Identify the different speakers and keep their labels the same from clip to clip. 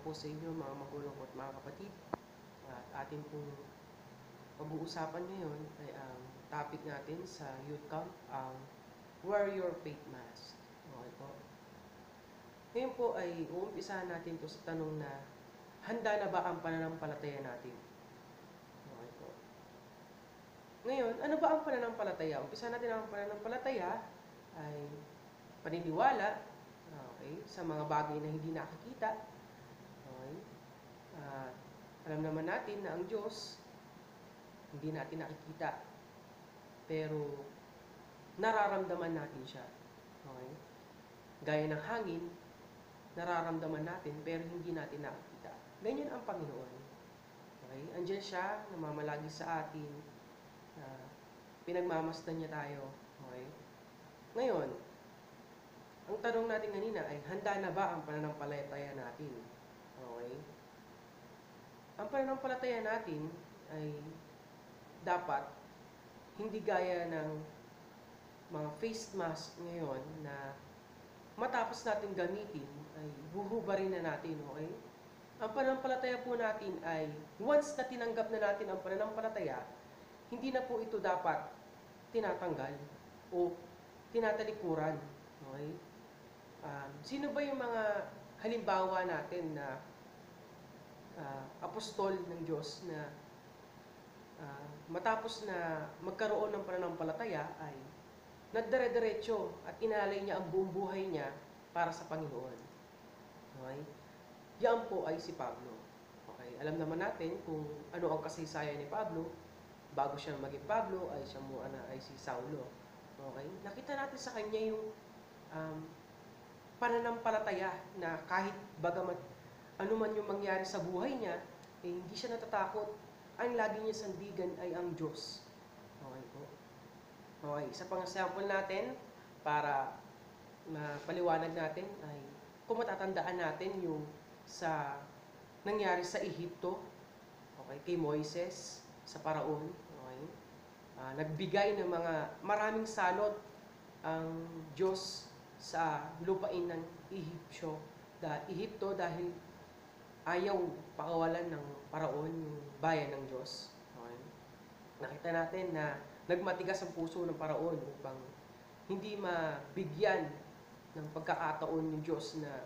Speaker 1: po sa inyo mga magulang at mga kapatid. At atin pong pag-uusapan ngayon ay ang topic natin sa youth camp, ang Wear Your Faith Mask. Okay po. Ngayon po ay uumpisahan natin to sa tanong na handa na ba ang pananampalataya natin? Okay po. Ngayon, ano ba ang pananampalataya? Umpisa natin ang pananampalataya ay paniniwala, okay, sa mga bagay na hindi nakikita. Okay? Alam naman natin na ang Diyos hindi natin nakikita, pero nararamdaman natin siya. Okay? Gaya ng hangin, nararamdaman natin pero hindi natin nakikita. Ganyan ang Panginoon. Okay? Andiyan siya, namamalagi sa atin, pinagmamasdan niya tayo. Okay? Ngayon, ang tanong natin kanina ay, handa na ba ang pananampalataya natin? Okay? Ang pananampalataya natin ay dapat hindi gaya ng mga face mask ngayon na matapos natin gamitin ay huhubarin na natin, okay? Ang pananampalataya po natin ay once na tinanggap na natin ang pananampalataya, hindi na po ito dapat tinatanggal o tinatalikuran, okay? Sino ba yung mga halimbawa natin na apostol ng Diyos na matapos na magkaroon ng pananampalataya ay nagdire-diretso at inalay niya ang buong buhay niya para sa Panginoon. Okay? Yan po ay si Pablo. Okay? Alam naman natin kung ano ang kasaysayan ni Pablo. Bago siya maging Pablo ay siya muna ay si Saulo. Okay? Nakita natin sa kanya yung pananampalataya na kahit bagamat ano man yung mangyari sa buhay niya, eh, hindi siya natatakot. Ang lagi niya sandigan ay ang Diyos. Okay po. Okay, isa pang sample natin para mapaliwanag natin ay kung matatandaan natin yung sa nangyari sa Ehipto, okay, kay Moises, sa Paraon, okay, nagbigay ng mga maraming salot ang Diyos sa lupain ng Ehipto dahil ayaw pakawalan ng Paraon yung bayan ng Diyos. Okay? Nakita natin na nagmatigas ang puso ng Paraon upang hindi mabigyan ng pagkakataon ng Diyos na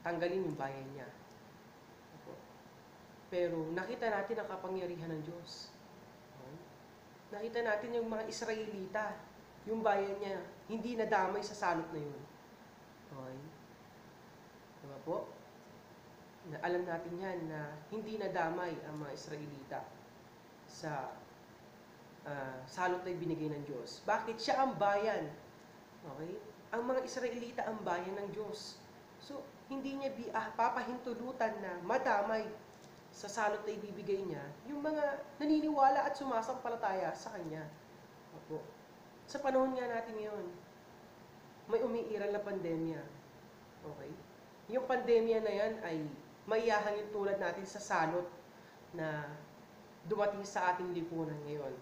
Speaker 1: tanggalin yung bayan niya. Pero nakita natin ang kapangyarihan ng Diyos. Okay? Nakita natin yung mga Israelita, yung bayan niya, hindi nadamay sa salot na yun. Okay? Diba po? Na alam natin yan na hindi nadamay ang mga Israelita sa salot na binigay ng Diyos. Bakit? Siya ang bayan. Okay? Ang mga Israelita ang bayan ng Diyos. So, hindi niya papahintulutan na madamay sa salot na ibibigay niya yung mga naniniwala at sumasampalataya sa Kanya. Opo. Sa panahon nga natin ngayon, may umiiral na pandemya. Okay? Yung pandemya na yan ay maiyahangin tulad natin sa salot na dumating sa ating lipunan ngayon.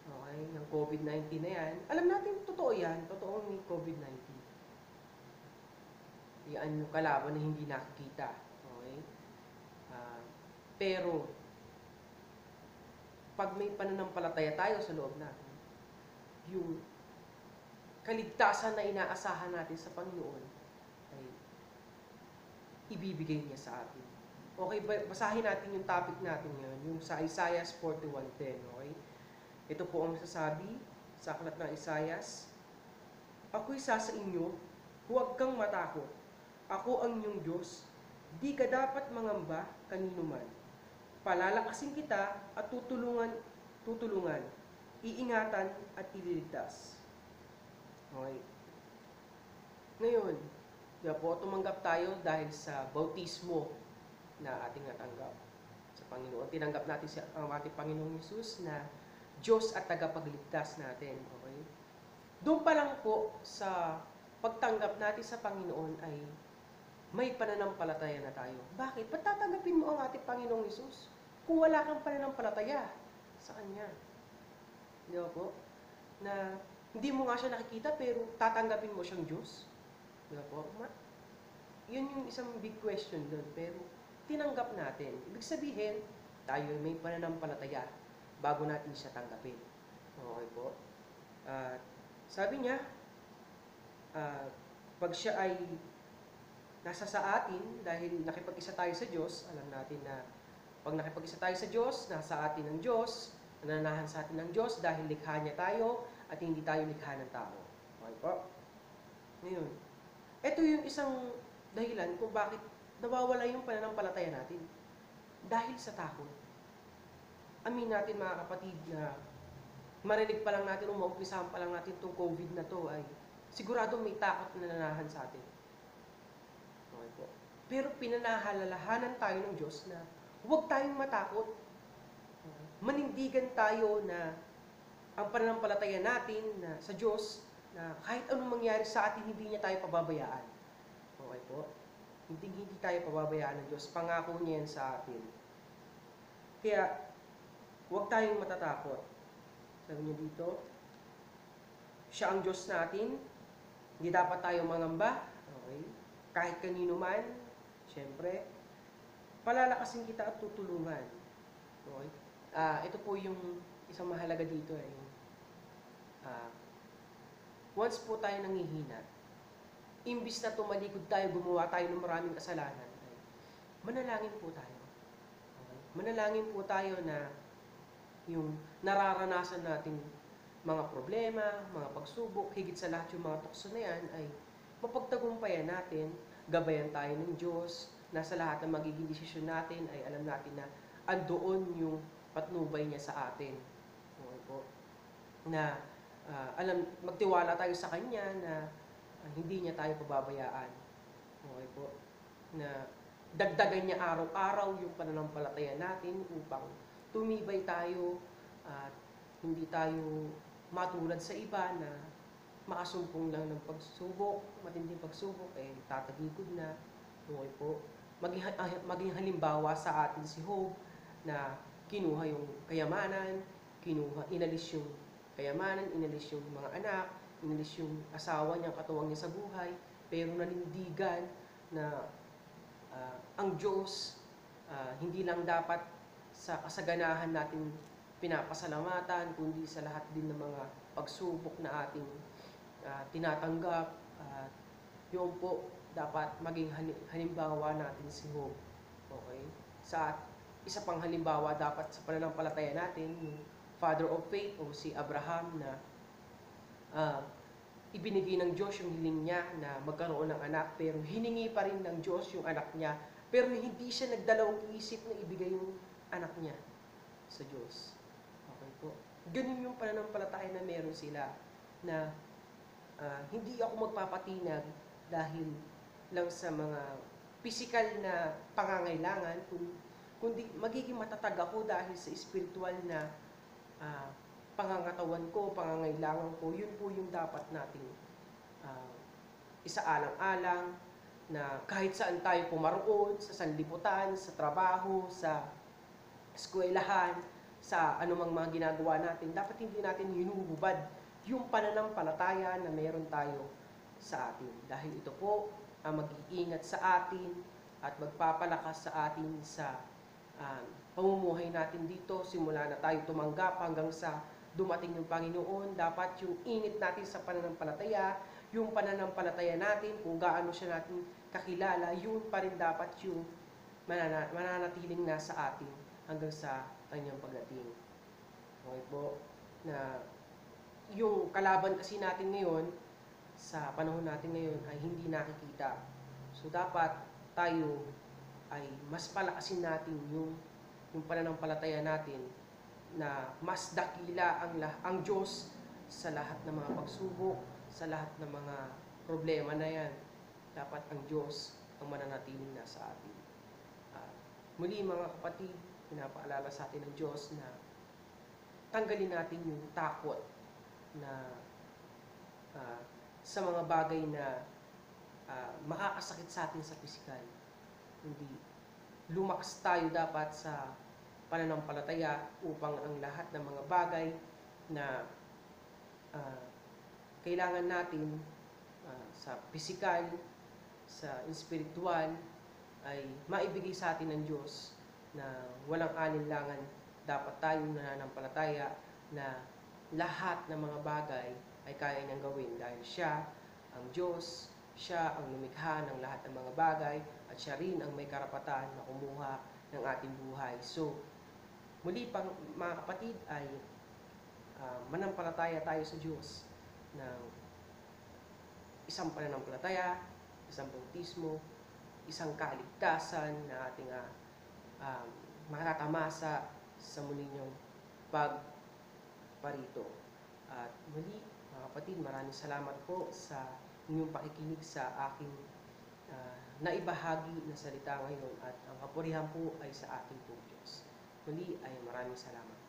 Speaker 1: Okay? Yung COVID-19 na yan. Alam natin, totoo yan. Totoo may COVID-19. Yan yung kalaban na hindi nakikita. Okay? Pero, pag may pananampalataya tayo sa loob natin, yung kaligtasan na inaasahan natin sa Panginoon ay ibibigay niya sa atin. Okay, basahin natin yung topic natin ngayon, yung sa Isaiah 41:10. Okay? Ito po ang sasabi sa aklat ng Isaiah. Ako'y sa inyo, huwag kang matakot. Ako ang iyong Diyos. Di ka dapat mangamba kanino man. Palalakasin kita at tutulungan, iingatan at ililigtas. Okay. Ngayon, diba po, tumanggap tayo dahil sa bautismo na ating natanggap sa Panginoon. Tinanggap natin ang ating Panginoong Hesus na Diyos at tagapagligtas natin. Okay? Doon pa lang po sa pagtanggap natin sa Panginoon ay may pananampalataya na tayo. Bakit? Ba't tatanggapin mo ang ating Panginoong Hesus kung wala kang pananampalataya sa Kanya? Di ba po? Na hindi mo nga siya nakikita pero tatanggapin mo siyang Diyos. Di ba po? yun yung isang big question doon. Pero tinanggap natin. Ibig sabihin, tayo may pananampalataya bago natin siya tanggapin. Okay po? At sabi niya, ah, pag siya ay nasa sa atin, dahil nakipag-isa tayo sa Diyos, alam natin na pag nakipag-isa tayo sa Diyos, nasa atin ang Diyos, nananahan sa atin ng Diyos dahil likha niya tayo at hindi tayo likha ng tao. Okay po? Ngayon, ito yung isang dahilan kung bakit nawawala yung pananampalataya natin. Dahil sa takot. Amin natin mga kapatid na marinig pa lang natin o maumpisahan pa lang natin itong COVID na to ay sigurado may takot na nananahan sa atin. Okay po. Pero pinanahalalahanan tayo ng Diyos na huwag tayong matakot. Manindigan tayo na ang pananampalataya natin na sa Diyos na kahit anong mangyari sa atin, hindi niya tayo pababayaan. Okay po? Hindi tayo pababayaan ng Diyos. Pangako niya yan sa atin. Kaya, huwag tayong matatakot. Sabi niya dito, siya ang Diyos natin. Hindi dapat tayo mangamba. Okay? Kahit kanino man, syempre, palalakasin kita at tutulungan. Okay? Ito po yung isang mahalaga dito. Once po tayo nangihina, imbis na tumalikod tayo, gumawa tayo ng maraming kasalanan, manalangin po tayo. Okay? Manalangin po tayo na yung nararanasan nating mga problema, mga pagsubok, higit sa lahat yung mga tukso na yan, ay mapagtagumpayan natin, gabayan tayo ng Diyos, na sa lahat ng magiging desisyon natin ay alam natin na andoon yung patnubay niya sa atin. Okay po? Na magtiwala tayo sa Kanya na hindi niya tayo pababayaan. Okay po? Na dagdagan niya araw-araw yung pananampalataya natin upang tumibay tayo at hindi tayo matulad sa iba na makasumpong lang ng pagsubok, matinding pagsubok, tatagikod na. Okay po? Maging halimbawa sa atin si Job na kinuha yung kayamanan, inalis yung kayamanan, inalis yung mga anak, inalis yung asawa niya, katuwang niya sa buhay, pero nanindigan na ang Diyos hindi lang dapat sa kasaganahan natin pinapasalamatan, kundi sa lahat din ng mga pagsubok na ating tinatanggap. Yun po, dapat maging halimbawa natin si Job. Okay? Isa pang halimbawa dapat sa pananampalataya natin, yung father of faith o si Abraham na ibinigay ng Diyos yung hiling niya na magkaroon ng anak, pero hiningi pa rin ng Diyos yung anak niya, pero hindi siya nagdalawang isip na ibigay yung anak niya sa Diyos. Okay po. Ganun yung pananampalataya na meron sila na hindi ako magpapatinag dahil lang sa mga physical na pangangailangan, kundi magiging matatag ako dahil sa spiritual na pangangatawan ko, pangangailangan ko. Yun po yung dapat nating isaalang-alang na kahit saan tayo pumaroon, sa sanlibutan, sa trabaho, sa eskwelahan, sa anumang mga ginagawa natin, dapat hindi natin hinuhubad yung pananampalataya na meron tayo sa atin. Dahil ito po ang mag-iingat sa atin at magpapalakas sa atin sa pamumuhay natin dito, simula na tayo tumanggap hanggang sa dumating yung Panginoon. Dapat yung init natin sa pananampalataya, yung pananampalataya natin, kung gaano siya natin kakilala, yun pa rin dapat yung mananatiling nasa atin hanggang sa kanyang pagdating. Okay po? Na yung kalaban kasi natin ngayon, sa panahon natin ngayon, ay hindi nakikita. So dapat tayo ay mas palakasin natin yung pananampalataya natin na mas dakila ang Diyos sa lahat ng mga pagsubok, sa lahat ng mga problema na yan. Dapat ang Diyos ang mananatiling nasa atin. Muli mga kapatid, pinapaalala sa atin ng Diyos na tanggalin natin yung takot na sa mga bagay na makakasakit sa atin sa pisikal. Hindi lumakas tayo dapat sa pananampalataya upang ang lahat ng mga bagay na kailangan natin sa pisikal, sa espiritual ay maibigay sa atin ng Diyos na walang alinlangan. Dapat tayong nananampalataya na lahat ng mga bagay ay kaya niyang gawin dahil siya ang Diyos, siya ang lumikha ng lahat ng mga bagay at siya rin ang may karapatan na kumuha ng ating buhay. So, muli pang mga kapatid ay manampalataya tayo sa Diyos ng isang pananampalataya, isang bautismo, isang kaligtasan na ating matatamasa sa muli niyong pagparito. At muli, mga kapatid, maraming salamat po sa inyong pakikinig sa aking naibahagi na salita ngayon at ang kapurihan po ay sa ating po Diyos. Muli ay maraming salamat.